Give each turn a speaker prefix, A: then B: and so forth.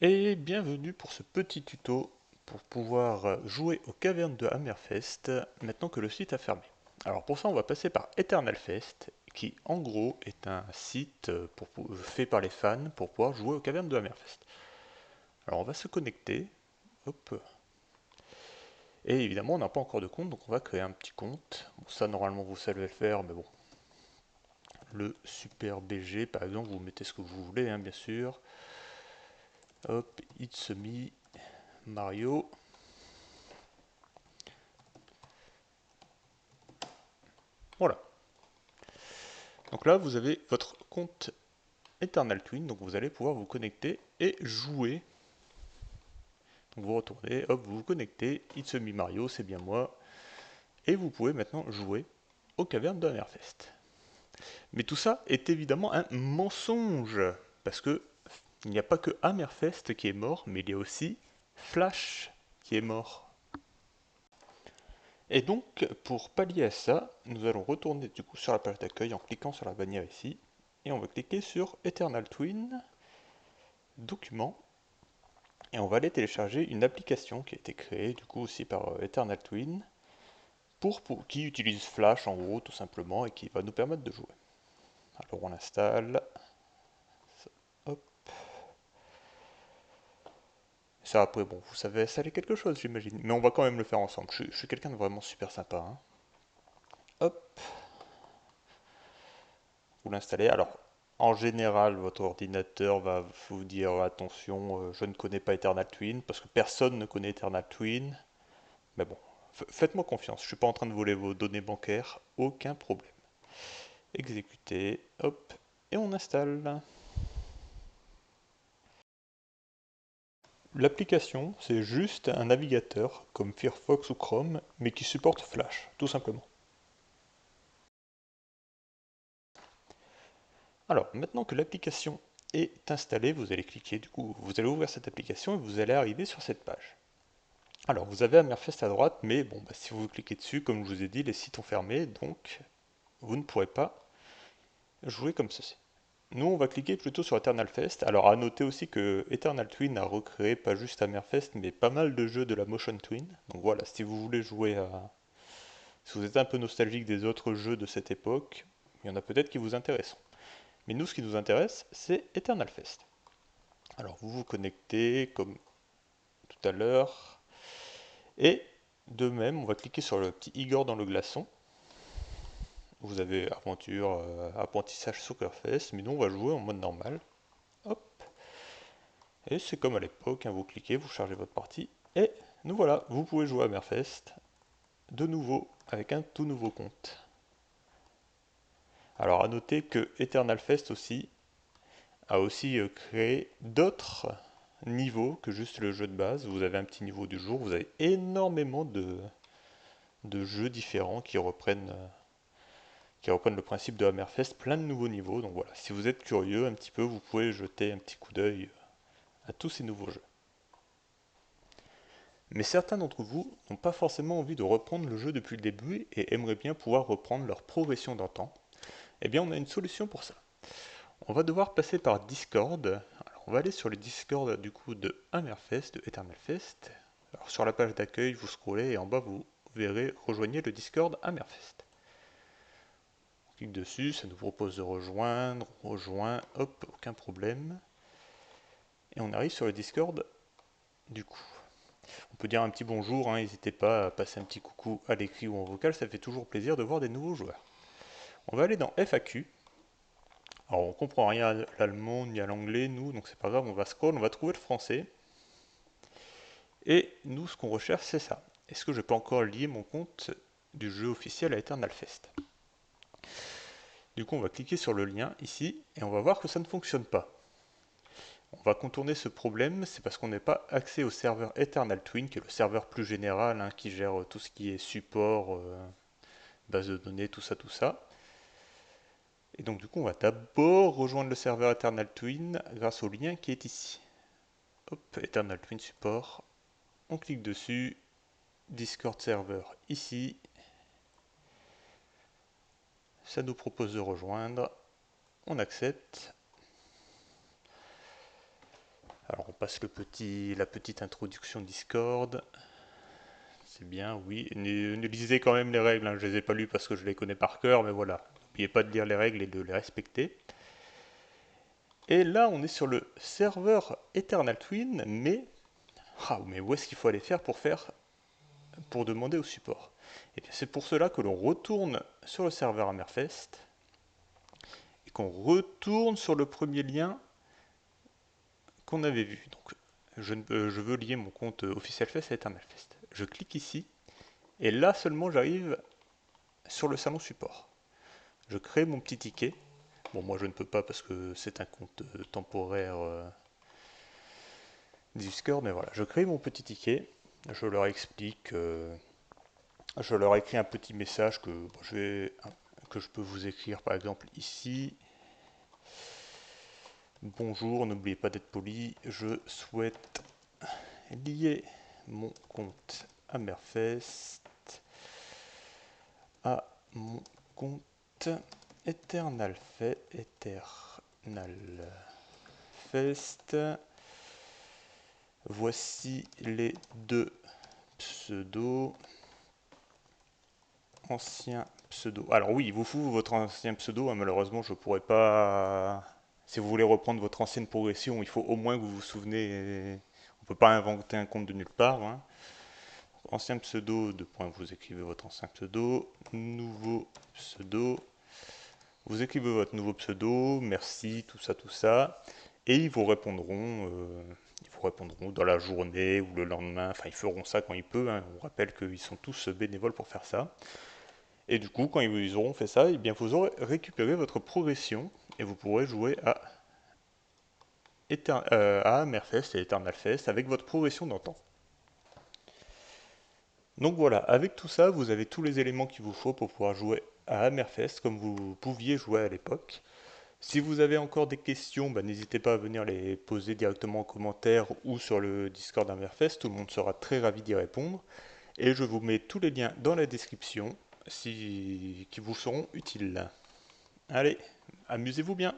A: Et bienvenue pour ce petit tuto pour pouvoir jouer aux cavernes de Hammerfest maintenant que le site a fermé. Alors pour ça on va passer par Eternalfest qui en gros est un site fait par les fans pour pouvoir jouer aux cavernes de Hammerfest. Alors on va se connecter, hop, et évidemment on n'a pas encore de compte donc on va créer un petit compte. Bon, ça normalement vous savez le faire mais bon, le super BG par exemple vous mettez ce que vous voulez hein, bien sûr. Hop, it's me, Mario. Voilà. Donc là, vous avez votre compte Eternal Twin, donc vous allez pouvoir vous connecter et jouer. Donc vous retournez, hop, vous vous connectez, It's me Mario, c'est bien moi, et vous pouvez maintenant jouer aux cavernes de Hammerfest. Mais tout ça est évidemment un mensonge, parce que il n'y a pas que Hammerfest qui est mort, mais il y a aussi Flash qui est mort. Et donc, pour pallier à ça, nous allons retourner du coup sur la page d'accueil en cliquant sur la bannière ici, et on va cliquer sur Eternal Twin, Documents, et on va aller télécharger une application qui a été créée du coup aussi par Eternal Twin, qui utilise Flash en gros tout simplement, et qui va nous permettre de jouer. Alors on l'installe, hop. Ça après bon, vous savez installer quelque chose j'imagine, mais on va quand même le faire ensemble, je suis quelqu'un de vraiment super sympa. Hein. Hop, vous l'installez. Alors, en général, votre ordinateur va vous dire attention, je ne connais pas Eternal Twin, parce que personne ne connaît Eternal Twin. Mais bon, faites-moi confiance, je ne suis pas en train de voler vos données bancaires, aucun problème. Exécuter, hop, et on installe. L'application, c'est juste un navigateur comme Firefox ou Chrome, mais qui supporte Flash, tout simplement. Alors, maintenant que l'application est installée, vous allez cliquer, du coup, vous allez ouvrir cette application et vous allez arriver sur cette page. Alors, vous avez Hammerfest à droite, mais bon, bah, si vous cliquez dessus, comme je vous ai dit, les sites ont fermé, donc vous ne pourrez pas jouer comme ceci. Nous, on va cliquer plutôt sur Eternal Fest. Alors, à noter aussi que Eternal Twin a recréé pas juste Hammerfest, mais pas mal de jeux de la Motion Twin. Donc voilà, si vous voulez jouer à... Si vous êtes un peu nostalgique des autres jeux de cette époque, il y en a peut-être qui vous intéressent. Mais nous, ce qui nous intéresse, c'est Eternal Fest. Alors, vous vous connectez comme tout à l'heure. Et de même, on va cliquer sur le petit Igor dans le glaçon. Vous avez aventure, apprentissage Soccerfest, mais nous on va jouer en mode normal. Hop. Et c'est comme à l'époque, hein, vous cliquez, vous chargez votre partie, et nous voilà, vous pouvez jouer à Merfest de nouveau avec un tout nouveau compte. Alors à noter que Eternal Fest aussi a aussi créé d'autres niveaux que juste le jeu de base. Vous avez un petit niveau du jour, vous avez énormément de jeux différents qui reprennent le principe de Hammerfest, plein de nouveaux niveaux. Donc voilà, si vous êtes curieux un petit peu, vous pouvez jeter un petit coup d'œil à tous ces nouveaux jeux. Mais certains d'entre vous n'ont pas forcément envie de reprendre le jeu depuis le début et aimeraient bien pouvoir reprendre leur progression d'antan. Eh bien, on a une solution pour ça. On va devoir passer par Discord. Alors, on va aller sur le Discord du coup de Hammerfest, de Eternalfest. Alors, sur la page d'accueil, vous scrollez et en bas, vous verrez rejoignez le Discord Hammerfest. On clique dessus, ça nous propose de rejoindre, on rejoint, hop, aucun problème. Et on arrive sur le Discord du coup. On peut dire un petit bonjour, hein, n'hésitez pas à passer un petit coucou à l'écrit ou en vocal, ça fait toujours plaisir de voir des nouveaux joueurs. On va aller dans FAQ. Alors on comprend rien à l'allemand ni à l'anglais, nous, donc c'est pas grave, on va scroll, on va trouver le français. Et nous, ce qu'on recherche, c'est ça. Est-ce que je peux encore lier mon compte du jeu officiel à Eternalfest? Du coup, on va cliquer sur le lien ici, et on va voir que ça ne fonctionne pas. On va contourner ce problème, c'est parce qu'on n'est pas accès au serveur Eternal Twin, qui est le serveur plus général, hein, qui gère tout ce qui est support, base de données, tout ça, tout ça. Et donc du coup, on va d'abord rejoindre le serveur Eternal Twin grâce au lien qui est ici. Hop, Eternal Twin Support. On clique dessus, Discord Server ici. Ça nous propose de rejoindre. On accepte. Alors on passe la petite introduction Discord. C'est bien, oui. Ne lisez quand même les règles, hein. Je les ai pas lues parce que je les connais par cœur, mais voilà. N'oubliez pas de lire les règles et de les respecter. Et là, on est sur le serveur Eternal Twin, mais où est-ce qu'il faut aller pour demander au support? Et bien c'est pour cela que l'on retourne sur le serveur Hammerfest et qu'on retourne sur le premier lien qu'on avait vu. Donc je veux lier mon compte Official Fest à Eternalfest. Je clique ici et là seulement j'arrive sur le salon support. Je crée mon petit ticket. Bon, moi je ne peux pas parce que c'est un compte temporaire Discord, mais voilà, je crée mon petit ticket. Je leur explique, je leur écris un petit message que je peux vous écrire par exemple ici. Bonjour, n'oubliez pas d'être poli. Je souhaite lier mon compte Hammerfest à mon compte Eternal Fest. Voici les deux pseudos. Ancien pseudo. Alors oui, il vous faut votre ancien pseudo, hein, malheureusement je pourrais pas. Si vous voulez reprendre votre ancienne progression, il faut au moins que vous vous souvenez. On peut pas inventer un compte de nulle part, hein. Ancien pseudo, deux points, vous écrivez votre ancien pseudo. Nouveau pseudo. Vous écrivez votre nouveau pseudo, merci, tout ça, tout ça. Et ils vous répondront dans la journée ou le lendemain. Enfin, ils feront ça quand ils peuvent, hein. On rappelle qu'ils sont tous bénévoles pour faire ça. Et du coup, quand ils auront fait ça, eh bien, vous aurez récupéré votre progression et vous pourrez jouer à Hammerfest et Eternal Fest avec votre progression d'antan. Donc voilà, avec tout ça, vous avez tous les éléments qu'il vous faut pour pouvoir jouer à Hammerfest comme vous pouviez jouer à l'époque. Si vous avez encore des questions, bah, n'hésitez pas à venir les poser directement en commentaire ou sur le Discord d'Hammerfest, tout le monde sera très ravi d'y répondre. Et je vous mets tous les liens dans la description qui vous seront utiles. Allez, amusez-vous bien!